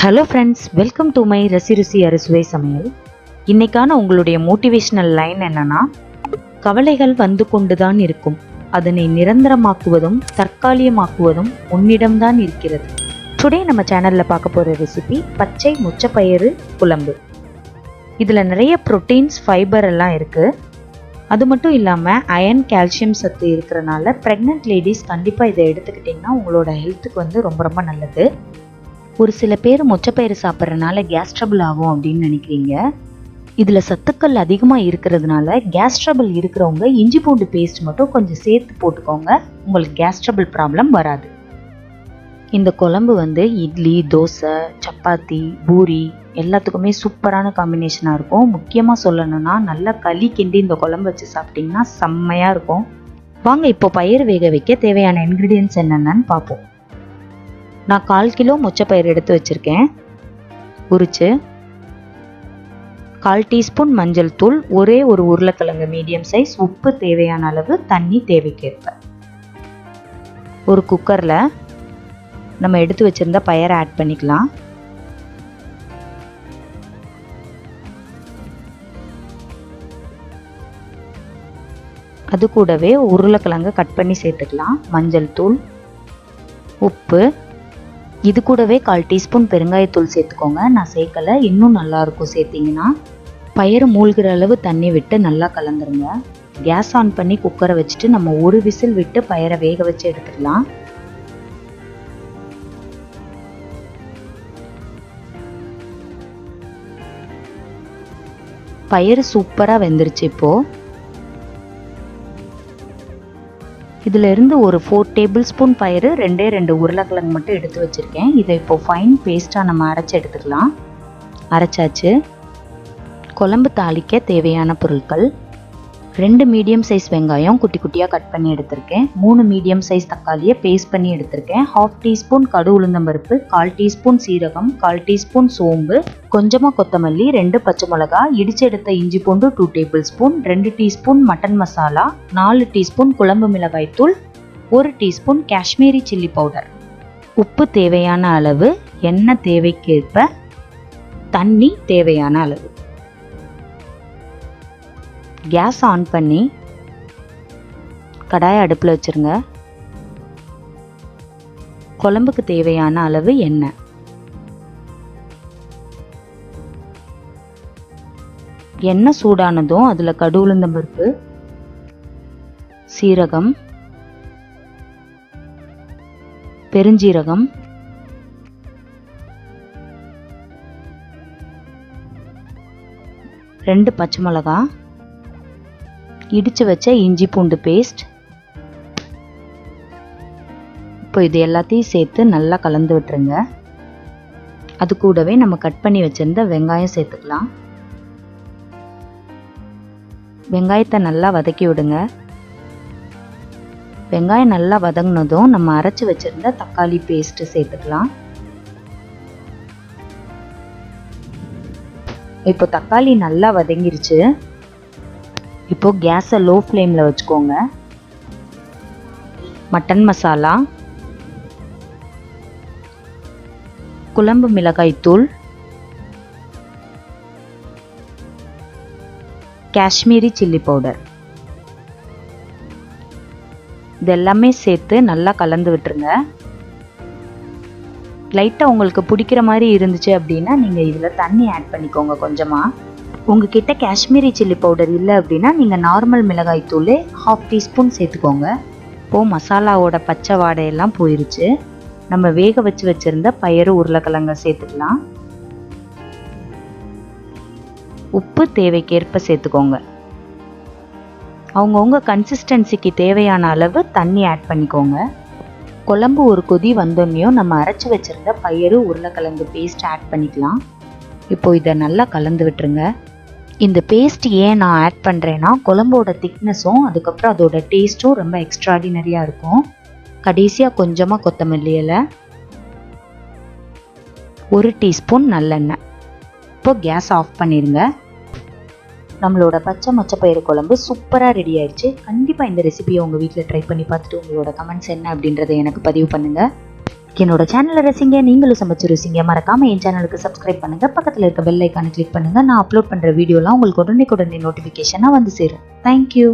Hello friends, welcome to my ருசி அறுசுவை சமையல். இன்னைக்கான உங்களுடைய மோட்டிவேஷனல் லைன் என்னன்னா, கவலைகள் வந்து கொண்டுதான் இருக்கும், அதனை நிரந்தரமாக்குவதும் தற்காலிகமாக்குவதும் உன்னிடம்தான் இருக்கிறது. டுடே நம்ம சேனலில் பார்க்க போகிற ரெசிபி பச்சை மொச்சப்பயிறு குழம்பு. இதில் நிறைய ப்ரோட்டீன்ஸ், ஃபைபர் எல்லாம் இருக்குது. அது மட்டும் இல்லாமல் அயன், கால்சியம் சத்து இருக்கிறனால ப்ரெக்னென்ட் லேடிஸ் கண்டிப்பாக இதை எடுத்துக்கிட்டிங்கன்னா உங்களோட ஹெல்த்துக்கு வந்து ரொம்ப ரொம்ப நல்லது. ஒரு சில பேர் மொச்சப்பயிறு சாப்பிட்றதுனால கேஸ் ட்ரபிள் ஆகும் அப்படின்னு நினைக்கிறீங்க. இதில் சத்துக்கள் அதிகமாக இருக்கிறதுனால கேஸ் ட்ரபிள் இருக்கிறவங்க இஞ்சி பூண்டு பேஸ்ட் மட்டும் கொஞ்சம் சேர்த்து போட்டுக்கோங்க, உங்களுக்கு கேஸ் ட்ரபிள் ப்ராப்ளம் வராது. இந்த குழம்பு வந்து இட்லி, தோசை, சப்பாத்தி, பூரி எல்லாத்துக்குமே சூப்பரான காம்பினேஷனாக இருக்கும். முக்கியமாக சொல்லணும்னா நல்லா களி கிண்டி இந்த குழம்பு வச்சு சாப்பிட்டிங்கன்னா செம்மையாக இருக்கும். வாங்க இப்போ பயிர் வேக வைக்க தேவையான இன்க்ரீடியன்ட்ஸ் என்னென்னு பார்ப்போம். நான் 1/4 கிலோ மொச்சப்பயிறு எடுத்து வச்சுருக்கேன். உரிச்சு 1/4 டீஸ்பூன் மஞ்சள் தூள், ஒரே ஒரு உருளைக்கிழங்கு மீடியம் சைஸ், உப்பு தேவையான அளவு, தண்ணி தேவைக்கேற்ப. ஒரு குக்கரில் நம்ம எடுத்து வச்சுருந்த பயிரை ஆட் பண்ணிக்கலாம். அது கூடவே உருளைக்கிழங்கு கட் பண்ணி சேர்த்துக்கலாம். மஞ்சள் தூள், உப்பு, இது கூடவே 1/4 டீஸ்பூன் பெருங்காயத்தூள் சேர்த்துக்கோங்க. நான் சேர்க்கலை, இன்னும் நல்லாயிருக்கும் சேர்த்திங்கன்னா. பயிறு மூழ்கிற அளவு தண்ணி விட்டு நல்லா கலந்துருங்க. கேஸ் ஆன் பண்ணி குக்கரை வச்சுட்டு நம்ம ஒரு விசில் விட்டு பயிரை வேக வச்சு எடுத்துக்கலாம். பயிறு சூப்பராக வெந்துருச்சு. இப்போது இதில் இருந்து ஒரு 4 டேபிள் ஸ்பூன் பயிறு, 2 உருளைக்கிழங்கு மட்டும் எடுத்து வச்சுருக்கேன். இதை இப்போது ஃபைன் பேஸ்ட்டாக நம்ம அரைச்சி எடுத்துக்கலாம். அரைச்சாச்சு. குழம்பு தாளிக்க தேவையான பொருட்கள்: 2 மீடியம் சைஸ் வெங்காயம் குட்டி குட்டியாக கட் பண்ணி எடுத்திருக்கேன். 3 மீடியம் சைஸ் தக்காளியை பேஸ்ட் பண்ணி எடுத்திருக்கேன். 1/2 டீஸ்பூன் கடு உளுந்தம்பருப்பு, 1/4 டீஸ்பூன் சீரகம், 1/4 டீஸ்பூன் சோம்பு, கொஞ்சமாக கொத்தமல்லி, 2 பச்சை மிளகா, இடிச்சு எடுத்த இஞ்சி பூண்டு 2 table spoon, 2 teaspoon mutton masala, 4 teaspoon குழம்பு மிளகாய் தூள், 1 டீஸ்பூன் காஷ்மீரி சில்லி பவுடர், உப்பு தேவையான அளவு, எண்ணெய் தேவைக்கேற்ப, தண்ணி தேவையான அளவு. கேஸ் ஆன் பண்ணி கடாயை அடுப்பில் வச்சுருங்க. குழம்புக்கு தேவையான அளவு எண்ணெய். எண்ணெய் சூடானதும் அதில் கடு உளுந்தம்பருப்பு, சீரகம், பெருஞ்சீரகம், ரெண்டு பச்சை மிளகா, இடித்து வச்ச இஞ்சி பூண்டு பேஸ்ட். இப்போ இது எல்லாத்தையும் சேர்த்து நல்லா கலந்து விட்டுருங்க. அது கூடவே நம்ம கட் பண்ணி வச்சுருந்த வெங்காயம் சேர்த்துக்கலாம். வெங்காயத்தை நல்லா வதக்கி விடுங்க. வெங்காயம் நல்லா வதங்கினதும் நம்ம அரைச்சி வச்சுருந்த தக்காளி பேஸ்ட்டு சேர்த்துக்கலாம். இப்போ தக்காளி நல்லா வதங்கிருச்சு. இப்போ கேஸை லோ ஃப்ளேமில் வச்சுக்கோங்க. மட்டன் மசாலா, குழம்பு மிளகாய் தூள், காஷ்மீரி சில்லி பவுடர், இதெல்லாமே சேர்த்து நல்லா கலந்து விட்டுருங்க. லைட்டாக உங்களுக்கு பிடிக்கிற மாதிரி இருந்துச்சு அப்படின்னா நீங்கள் இதில் தண்ணி ஆட் பண்ணிக்கோங்க கொஞ்சமாக. உங்ககிட்ட காஷ்மீரி சில்லி பவுடர் இல்லை அப்படின்னா நீங்கள் நார்மல் மிளகாய் தூள் 1/2 டீஸ்பூன் சேர்த்துக்கோங்க. இப்போது மசாலாவோட பச்சை வாடையெல்லாம் போயிருச்சு. நம்ம வேக வச்சு வச்சுருந்த பயிறு உருளைக்கிழங்க சேர்த்துக்கலாம். உப்பு தேவைக்கேற்ப சேர்த்துக்கோங்க. அவங்கவுங்க கன்சிஸ்டன்சிக்கு தேவையான அளவு தண்ணி ஆட் பண்ணிக்கோங்க. குழம்பு ஒரு கொதி வந்தோன்னையும் நம்ம அரைச்சி வச்சுருந்த பயிறு உருளைக்கிழங்கு பேஸ்ட் ஆட் பண்ணிக்கலாம். இப்போது இதை நல்லா கலந்து விட்டுருங்க. இந்த பேஸ்ட் ஏன் நான் ஆட் பண்ணுறேன்னா, குழம்போட திக்னஸும் அதுக்கப்புறம் அதோட டேஸ்ட்டும் ரொம்ப எக்ஸ்ட்ராடினரியாக இருக்கும். கடைசியாக கொஞ்சமாக கொத்தமல்லி இலை, 1 டீஸ்பூன் நல்லெண்ணெய். இப்போ கேஸ் ஆஃப் பண்ணிடுங்க. நம்மளோட பச்சை மொச்சப்பயிறு குழம்பு சூப்பராக ரெடி ஆயிடுச்சு. கண்டிப்பாக இந்த ரெசிபியை உங்கள் வீட்டில் ட்ரை பண்ணி பார்த்துட்டு உங்களோட கமெண்ட்ஸ் என்ன அப்படின்றத எனக்கு பதிவு பண்ணுங்கள். என்னோட சேனலை ரசிங்க, நீங்களும் சமைச்சு ருசிங்க. மறக்காம என் சேனலுக்கு சப்ஸ்கிரைப் பண்ணுங்க, பக்கத்தில் இருக்க பெல் ஐக்கானை கிளிக் பண்ணுங்க. நான் அப்லோட் பண்ற வீடியோலாம் உங்களுக்கு உடனே நோட்டிஃபிகேஷனாக வந்து சேரும். தேங்க்யூ.